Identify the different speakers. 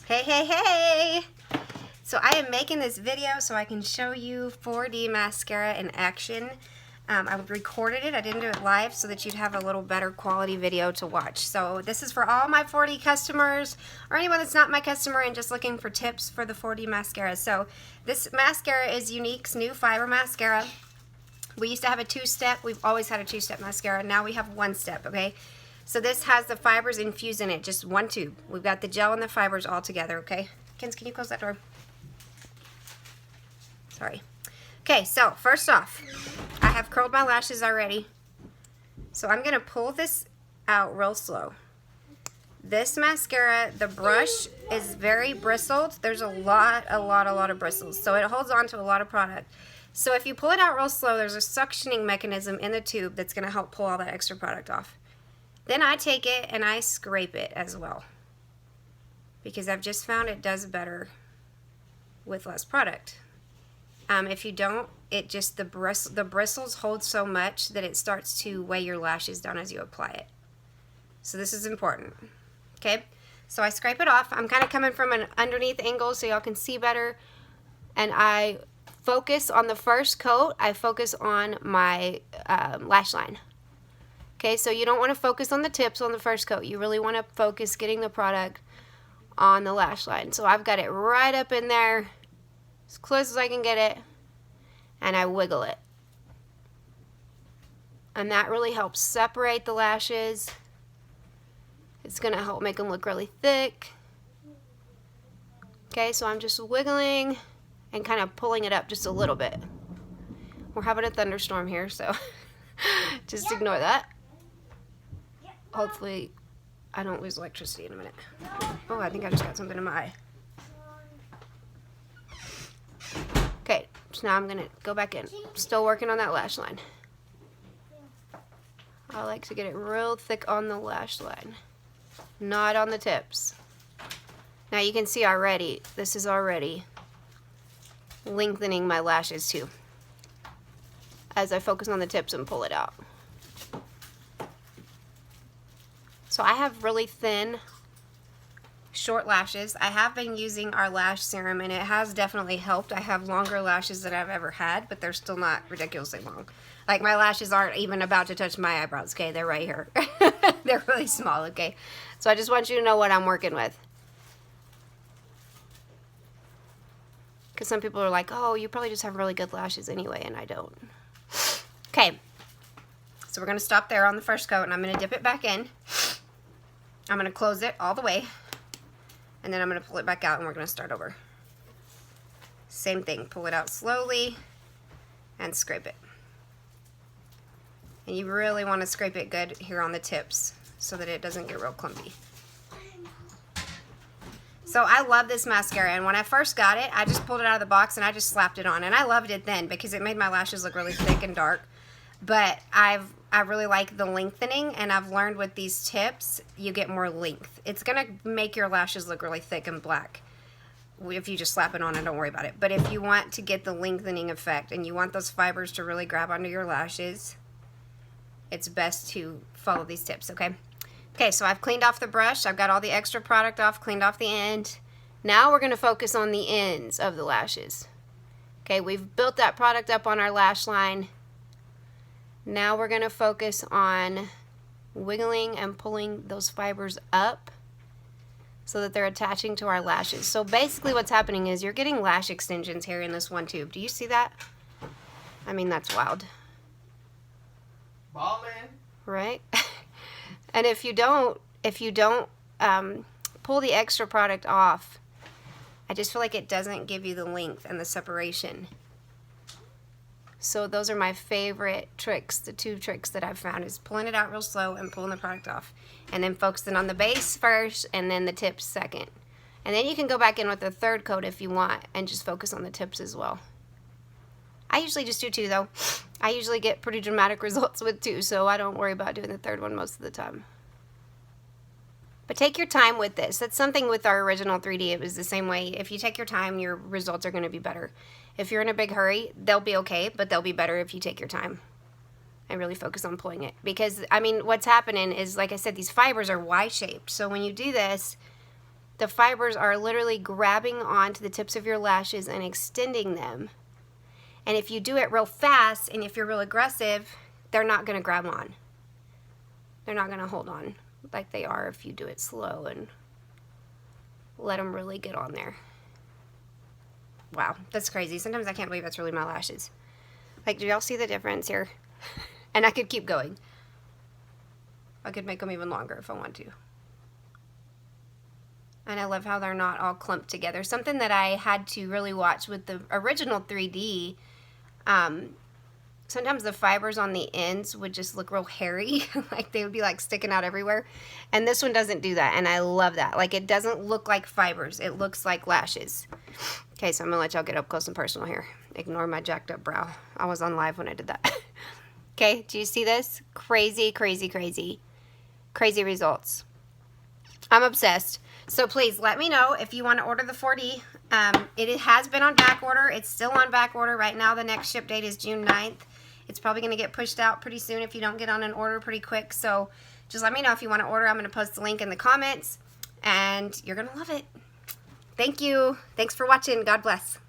Speaker 1: Hey, hey, hey! So I am making this video so I can show you 4D mascara in action. I recorded it, I didn't do it live, so that you'd have a little better quality video to watch. So this is for all my 4D customers, or anyone that's not my customer and just looking for tips for the 4D mascara. So this mascara is Younique's new fiber mascara. We used to have a two-step, we've always had a two-step mascara, now we have one step, okay? So this has the fibers infused in it, just one tube. We've got the gel and the fibers all together, okay? Kens, can you close that door? Sorry. Okay, so first off, I have curled my lashes already. So I'm gonna pull this out real slow. This mascara, the brush is very bristled. There's a lot of bristles. So it holds on to a lot of product. So if you pull it out real slow, there's a suctioning mechanism in the tube that's gonna help pull all that extra product off. Then I take it and I scrape it as well, because I've just found it does better with less product. If you don't, it just, the bristles hold so much that it starts to weigh your lashes down as you apply it. So this is important. Okay, so I scrape it off. I'm kind of coming from an underneath angle so y'all can see better, and I focus on the first coat. I focus on my lash line. Okay, so you don't want to focus on the tips on the first coat. You really want to focus getting the product on the lash line. So I've got it right up in there, as close as I can get it, and I wiggle it. And that really helps separate the lashes. It's going to help make them look really thick. Okay, so I'm just wiggling and kind of pulling it up just a little bit. We're having a thunderstorm here, so just ignore that. Hopefully I don't lose electricity in a minute. Oh, I think I just got something in my eye. Okay, so now I'm going to go back in. Still working on that lash line. I like to get it real thick on the lash line, not on the tips. Now you can see already, this is already lengthening my lashes too, as I focus on the tips and pull it out. So I have really thin, short lashes. I have been using our lash serum and it has definitely helped. I have longer lashes than I've ever had, but they're still not ridiculously long. Like, my lashes aren't even about to touch my eyebrows, okay? They're right here. They're really small, okay? So I just want you to know what I'm working with. Because some people are like, oh, you probably just have really good lashes anyway, and I don't. Okay. So we're going to stop there on the first coat, and I'm going to dip it back in. I'm going to close it all the way, and then I'm going to pull it back out, and we're going to start over. Same thing. Pull it out slowly and scrape it. And you really want to scrape it good here on the tips so that it doesn't get real clumpy. So I love this mascara, and when I first got it, I just pulled it out of the box and I just slapped it on, and I loved it then because it made my lashes look really thick and dark. But I really like the lengthening, and I've learned with these tips, you get more length. It's gonna make your lashes look really thick and black if you just slap it on and don't worry about it. But if you want to get the lengthening effect and you want those fibers to really grab onto your lashes, it's best to follow these tips, okay? Okay, so I've cleaned off the brush. I've got all the extra product off, cleaned off the end. Now we're gonna focus on the ends of the lashes. Okay, we've built that product up on our lash line. Now we're going to focus on wiggling and pulling those fibers up so that they're attaching to our lashes. So basically what's happening is you're getting lash extensions here in this one tube. Do you see that? I mean, that's wild.
Speaker 2: Ballin'.
Speaker 1: Right? And if you don't pull the extra product off, I just feel like it doesn't give you the length and the separation. So those are my favorite tricks. The two tricks that I've found is pulling it out real slow and pulling the product off. And then focusing on the base first and then the tips second. And then you can go back in with the third coat if you want and just focus on the tips as well. I usually just do two though. I usually get pretty dramatic results with two, so I don't worry about doing the third one most of the time. But take your time with this. That's something with our original 3D. It was the same way. If you take your time, your results are going to be better. If you're in a big hurry, they'll be okay, but they'll be better if you take your time and really focus on pulling it. Because, I mean, what's happening is, like I said, these fibers are Y-shaped. So when you do this, the fibers are literally grabbing onto the tips of your lashes and extending them. And if you do it real fast and if you're real aggressive, they're not going to grab on. They're not going to hold on like they are if you do it slow and let them really get on there. Wow, that's crazy. Sometimes I can't believe that's really my lashes. Like, do y'all see the difference here? And I could keep going. I could make them even longer if I want to. And I love how they're not all clumped together. Something that I had to really watch with the original 3D, sometimes the fibers on the ends would just look real hairy. Like they would be like sticking out everywhere. And this one doesn't do that. And I love that. Like it doesn't look like fibers. It looks like lashes. Okay, so I'm going to let y'all get up close and personal here. Ignore my jacked up brow. I was on live when I did that. Okay, do you see this? Crazy, crazy, crazy. Crazy results. I'm obsessed. So please let me know if you want to order the 4D. It has been on back order. It's still on back order. Right now the next ship date is June 9th. It's probably going to get pushed out pretty soon if you don't get on an order pretty quick. So just let me know if you want to order. I'm going to post the link in the comments. And you're going to love it. Thank you. Thanks for watching. God bless.